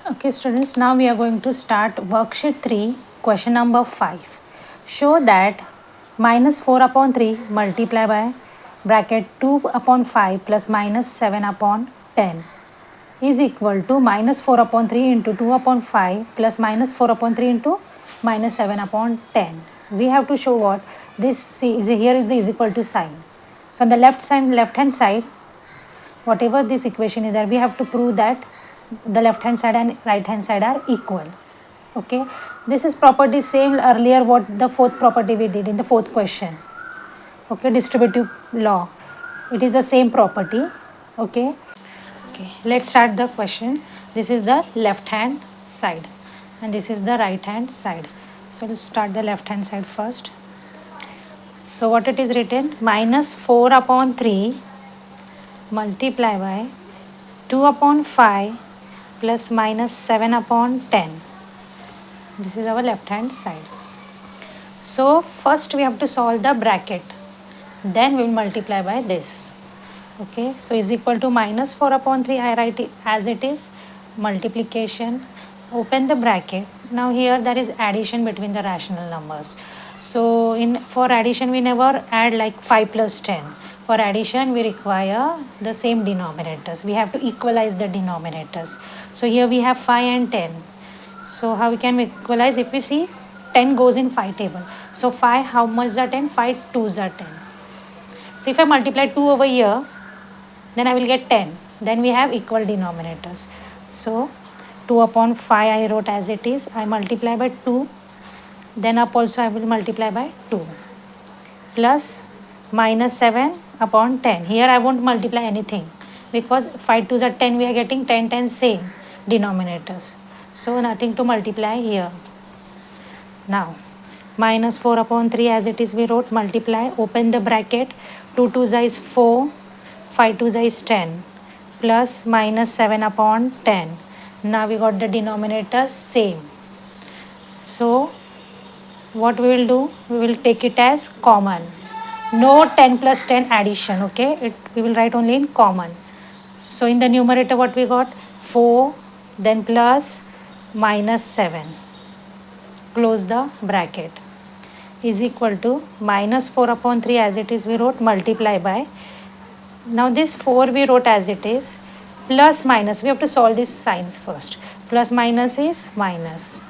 Okay students, now we are going to start worksheet 3, question number 5. Show that minus 4 upon 3 multiply by bracket 2 upon 5 plus minus 7 upon 10 is equal to minus 4 upon 3 into 2 upon 5 plus minus 4 upon 3 into minus 7 upon 10. We have to show what this is. Here is the is equal to sign. So on the left hand side, whatever this equation is there, we have to prove that the left hand side and right hand side are equal. Okay, this is property same earlier what the fourth property we did in the fourth question. Okay, distributive law, it is the same property. Okay, let's start the question. This is the left hand side and this is the right hand side. So let's start the left hand side first. So what it is written, minus 4 upon 3 multiply by 2 upon 5 plus minus 7 upon 10. This is our left hand side. So first we have to solve the bracket, then we will multiply by this. Okay, so is equal to minus 4 upon 3, I write it as it is, multiplication, open the bracket. Now here there is addition between the rational numbers. So for addition we never add like 5 plus 10. For addition we require the same denominators. We have to equalize the denominators. So here we have 5 and 10. So how we can equalize? If we see 10 goes in 5 table. So 5, how much are 10? 5 2s are 10. So if I multiply 2 over here, then I will get 10. Then we have equal denominators. So 2 upon 5 I wrote as it is. I multiply by 2. Then up also I will multiply by 2. Plus minus 7 upon 10. Here I won't multiply anything because 5 2s are 10. We are getting 10 10 same denominators. So nothing to multiply here. Now minus 4 upon 3 as it is we wrote, multiply, open the bracket, 2 2s is 4, 5 2s is 10 plus minus 7 upon 10. Now we got the denominator same. So what we will do, we will take it as common. No 10 plus 10 addition, okay, we will write only in common. So in the numerator what we got, 4, then plus minus 7, close the bracket, is equal to minus 4 upon 3 as it is we wrote, multiply by, now this 4 we wrote as it is, plus minus, we have to solve these signs first, plus minus is minus,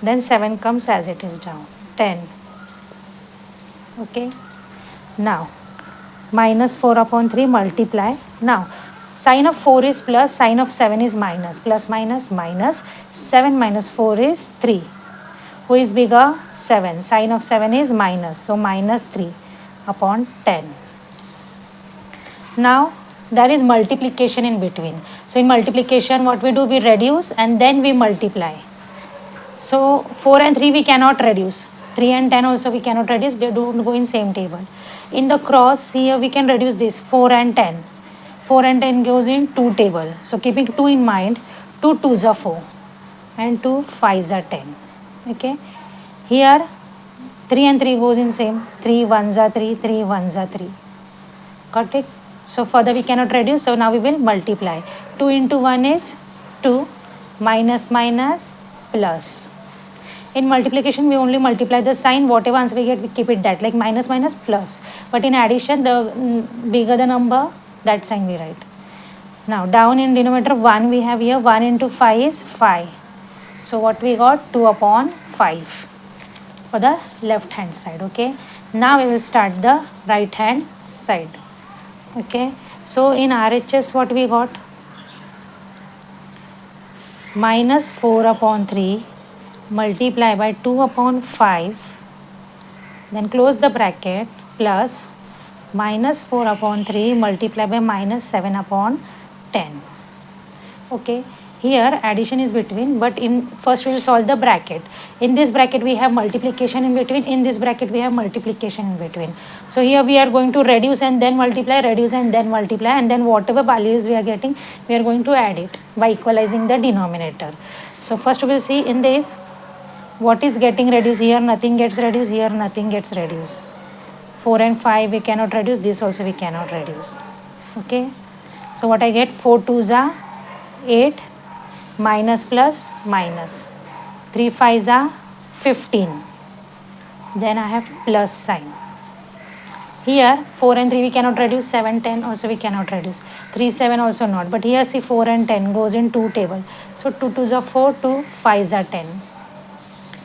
then 7 comes as it is down, 10. Okay, now minus 4 upon 3 multiply. Now sign of 4 is plus, sign of 7 is minus, plus minus minus, 7 minus 4 is 3. Who is bigger? 7. Sign of 7 is minus, so minus 3 upon 10. Now there is multiplication in between. So in multiplication what we do, we reduce and then we multiply. So 4 and 3 we cannot reduce, 3 and 10 also we cannot reduce, they don't go in same table. In the cross here we can reduce this 4 and 10. 4 and 10 goes in 2 table. So keeping 2 in mind, 2 2s are 4 and 2 5s are 10. Okay, here 3 and 3 goes in same, 3 1s are 3, 3 1s are 3. Got it? So further we cannot reduce, so now we will multiply. 2 into 1 is 2, minus minus plus. In multiplication we only multiply the sign, whatever answer we get we keep it that, like minus minus plus. But in addition, the bigger the number, that sign we write. Now down in denominator 1 we have here, 1 into 5 is 5. So what we got, 2 upon 5 for the left hand side. Okay, now we will start the right hand side. Okay, so in RHS what we got, minus 4 upon 3 multiply by 2 upon 5, then close the bracket, plus minus 4 upon 3 multiply by minus 7 upon 10. Okay, here addition is between, but in first we will solve the bracket. In this bracket we have multiplication in between, in this bracket we have multiplication in between. So here we are going to reduce and then multiply, reduce and then multiply, and then whatever values we are getting we are going to add it by equalizing the denominator. So first we will see in this what is getting reduced. Here nothing gets reduced, here nothing gets reduced. 4 and 5 we cannot reduce, this also we cannot reduce. Okay, so what I get, 4 2s are 8, minus plus minus, 3 5s are 15, then I have plus sign. Here 4 and 3 we cannot reduce, 7 10 also we cannot reduce, 3 7 also not, but here see 4 and 10 goes in 2 table, so 2 2s are 4, 2 5s are 10.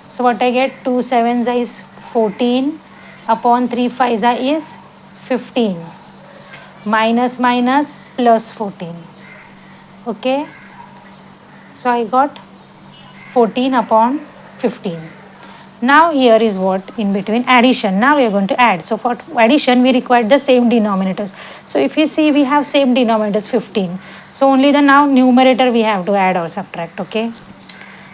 So what I get, 2 7s is 14 upon 3 5s is 15, minus minus plus 14. Okay, so I got 14 upon 15. Now here is what in between addition. Now we are going to add. So for addition we require the same denominators. So if you see we have same denominators 15. So only the now numerator we have to add or subtract. Okay.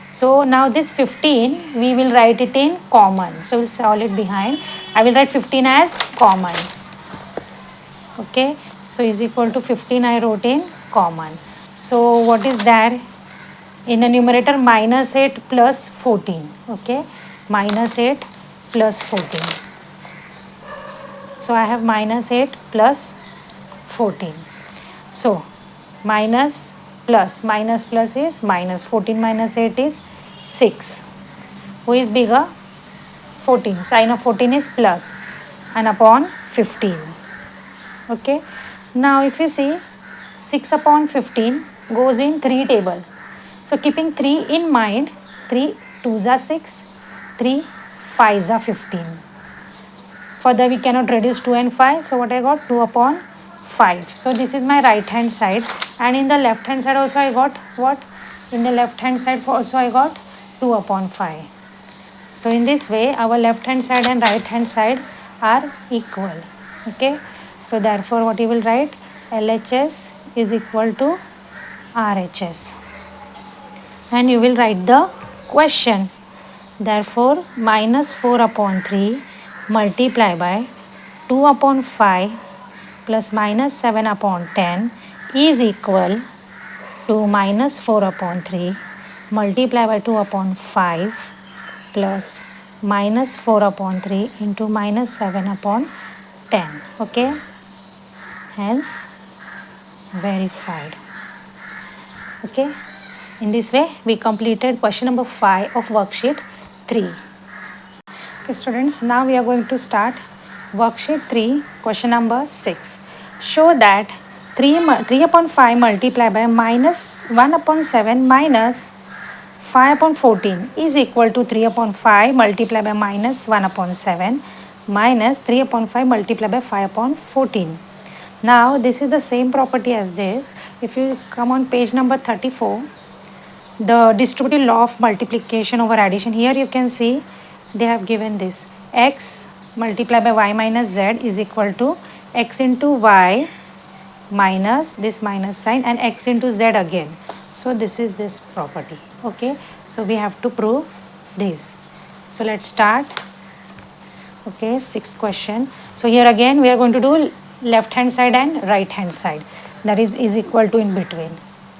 So now this 15 we will write it in common. So we'll solve it behind. I will write 15 as common. Okay. So is equal to 15 I wrote in common. So what is there? In the numerator minus 8 plus 14. Okay. Minus 8 plus 14. So I have minus 8 plus 14. So minus plus is minus, 14 minus 8 is 6. Who is bigger? 14. Sign of 14 is plus and upon 15. Okay. Now if you see 6 upon 15 goes in 3 table. So keeping 3 in mind, 3 2s are 6, 3 5s are 15. Further we cannot reduce 2 and 5. So what I got? 2 upon 5. So this is my right hand side, and in the left hand side also I got what? In the left hand side also I got 2 upon 5. So in this way our left hand side and right hand side are equal. Okay. So therefore what you will write? LHS is equal to RHS. And you will write the question. Therefore minus 4 upon 3 multiply by 2 upon 5 plus minus 7 upon 10 is equal to minus 4 upon 3 multiply by 2 upon 5 plus minus 4 upon 3 into minus 7 upon 10. Okay. Hence verified. Okay. In this way we completed question number 5 of worksheet 3. Okay students, now we are going to start worksheet 3 question number 6. Show that 3 upon 5 multiply by minus 1 upon 7 minus 5 upon 14 is equal to 3 upon 5 multiply by minus 1 upon 7 minus 3 upon 5 multiply by 5 upon 14. Now this is the same property as this. If you come on page number 34, the distributive law of multiplication over addition, here you can see they have given this x multiplied by y minus z is equal to x into y minus this minus sign and x into z again. So this is this property. Okay. So we have to prove this. So let's start. Okay, sixth question. So here again we are going to do left hand side and right hand side, that is equal to in between.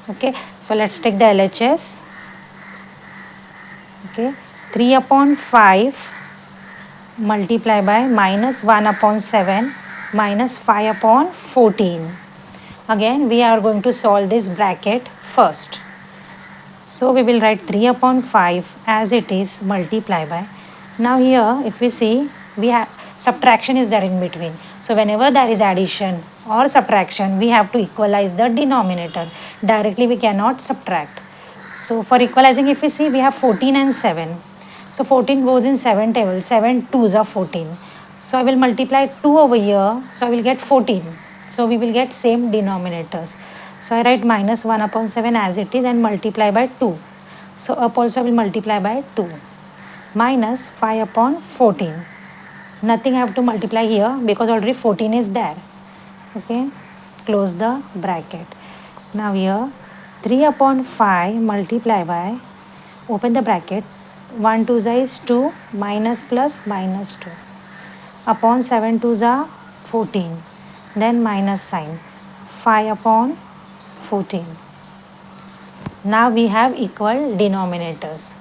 Okay, so let's take the LHS. Okay, 3 upon 5 multiply by minus 1 upon 7 minus 5 upon 14. Again we are going to solve this bracket first. So we will write 3 upon 5 as it is multiply by. Now here if we see we have subtraction is there in between. So whenever there is addition or subtraction we have to equalize the denominator. Directly we cannot subtract. So for equalizing if we see we have 14 and 7. So 14 goes in 7 table. 7 2s are 14. So I will multiply 2 over here. So I will get 14. So we will get same denominators. So I write minus 1 upon 7 as it is and multiply by 2. So up also I will multiply by 2. Minus 5 upon 14. Nothing I have to multiply here because already 14 is there. Okay. Close the bracket. Now here 3 upon 5 multiply by, open the bracket, 1 2 is 2 minus plus minus 2 upon 7 2s are 14, then minus sign, 5 upon 14. Now we have equal denominators.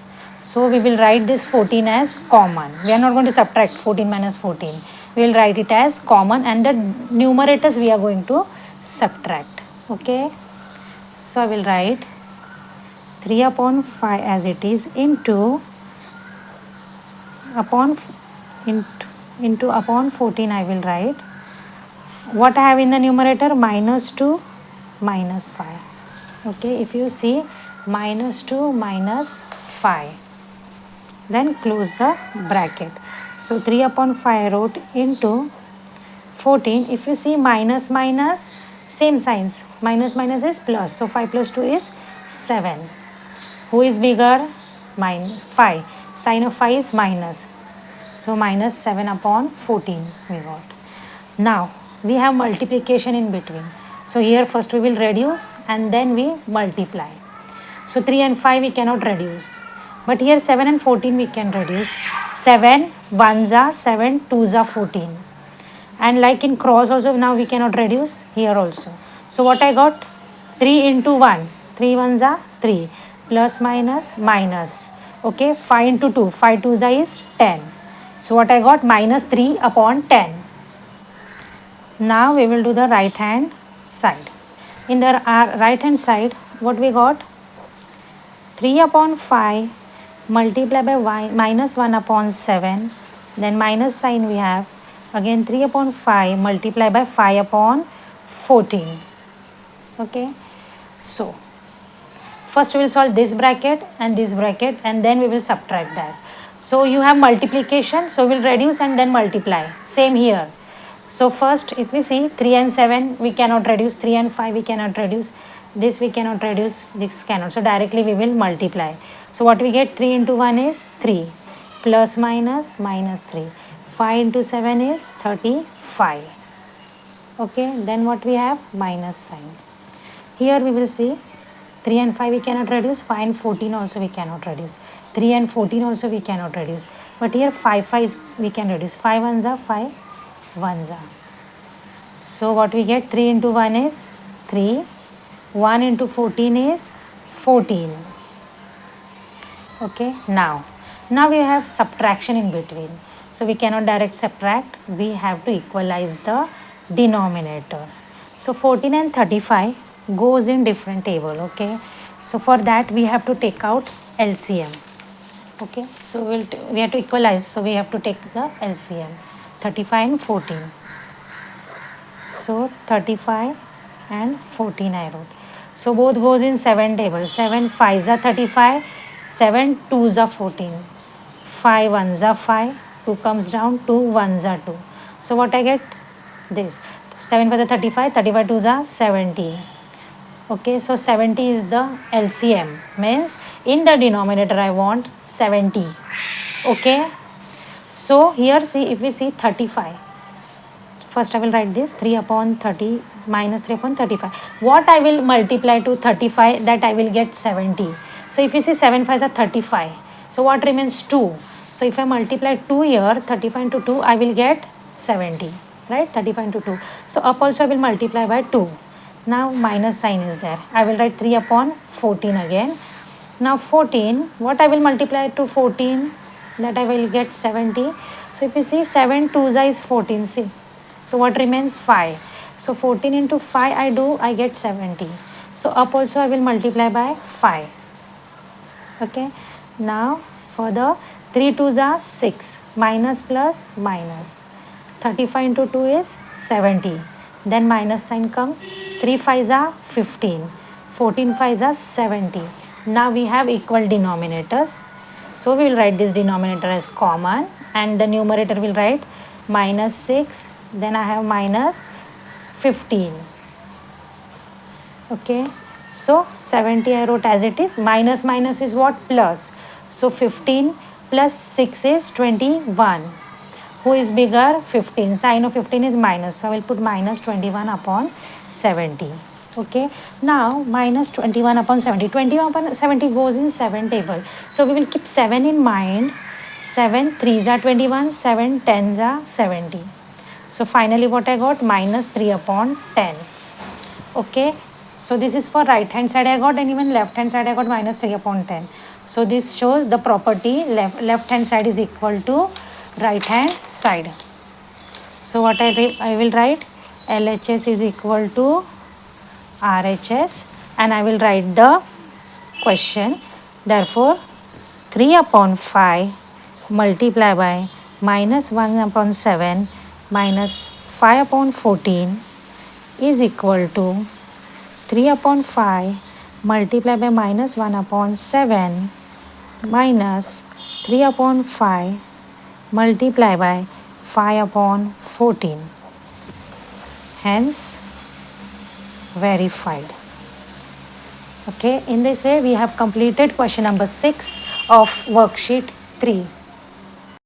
So we will write this 14 as common. We are not going to subtract 14 minus 14. We will write it as common and the numerators we are going to subtract. Okay. So I will write 3 upon 5 as it is into upon upon 14 I will write. What I have in the numerator? Minus 2 minus 5. Okay, if you see minus 2 minus 5, then close the bracket. So 3 upon 5 I wrote into 14. If you see minus minus, same signs, minus minus is plus, so 5 plus 2 is 7. Who is bigger? 5. Sign of 5 is minus, so minus 7 upon 14 we got. Now we have multiplication in between, so here first we will reduce and then we multiply. So 3 and 5 we cannot reduce, but here 7 and 14 we can reduce. 7 1s are 7, 2s are 14. And like in cross also, now we cannot reduce here also. So what I got? 3 into 1. 3 1s are 3. Plus minus minus. Okay, 5 into 2. 5 2s are is 10. So what I got? Minus 3 upon 10. Now we will do the right hand side. In the right hand side, what we got? 3 upon 5 multiplied by minus 1 upon 7. Then minus sign we have. Again 3 upon 5 multiplied by 5 upon 14. Okay. So first we will solve this bracket and then we will subtract that. So you have multiplication, so we will reduce and then multiply. Same here. So first if we see 3 and 7 we cannot reduce, 3 and 5 we cannot reduce, this we cannot reduce, this cannot. So directly we will multiply. So what we get? 3 into 1 is 3 plus minus minus 3. 5 into 7 is 35. Okay, then what we have? Minus sign. Here we will see 3 and 5 we cannot reduce, 5 and 14 also we cannot reduce, 3 and 14 also we cannot reduce, but here 5 5 we can reduce, 5 1s are 5 1s are. So what we get? 3 into 1 is 3, 1 into 14 is 14. Okay, now we have subtraction in between. So we cannot direct subtract, we have to equalize the denominator. So 14 and 35 goes in different table. Okay, so for that we have to take out LCM. Okay, so we have to equalize, so we have to take the LCM. 35 and 14. So 35 and 14 I wrote. So both goes in 7 tables. 7 5s are 35, 7 2s are 14, 5 1s are 5, 2 comes down, 2 1s are 2. So what I get? This. 7 5 are 35, 35 2s are 70. Okay, so 70 is the LCM, means in the denominator I want 70. Okay, so here see, if we see 35, first I will write this 3 upon 30 minus 3 upon 35. What I will multiply to 35, that I will get 70. So if you see 7 5s are 35, so what remains? 2. So if I multiply 2 here, 35 into 2, I will get 70, right? 35 into 2. So up also I will multiply by 2. Now minus sign is there. I will write 3 upon 14 again. Now 14, what I will multiply to 14, that I will get 70. So if you see 7 2s is 14, see. So what remains? 5. So 14 into 5 I get 70. So up also I will multiply by 5. Okay. Now for the 3 2s are 6, minus plus minus. 35 into 2 is 70. Then minus sign comes. 3 5s are 15. 14 5s are 70. Now we have equal denominators. So we will write this denominator as common and the numerator will write minus 6. Then I have minus 15. Okay. So 70 I wrote as it is. Minus minus is what? Plus. So 15 plus 6 is 21. Who is bigger? 15. Sign of 15 is minus. So I will put minus 21 upon 70. Okay. Now minus 21 upon 70. 21 upon 70 goes in 7 table. So we will keep 7 in mind. 7 3s are 21. 7 10s are 70. So finally what I got? Minus 3 upon 10. Okay. So this is for right hand side I got, and even left hand side I got minus 3 upon 10. So this shows the property left hand side is equal to right hand side. So what I will write? LHS is equal to RHS, and I will write the question. Therefore, 3 upon 5 multiplied by minus 1 upon 7 minus 5 upon 14 is equal to 3 upon 5 multiplied by minus 1 upon 7 minus 3 upon 5 multiplied by 5 upon 14. Hence, verified. Okay, in this way we have completed question number 6 of worksheet 3.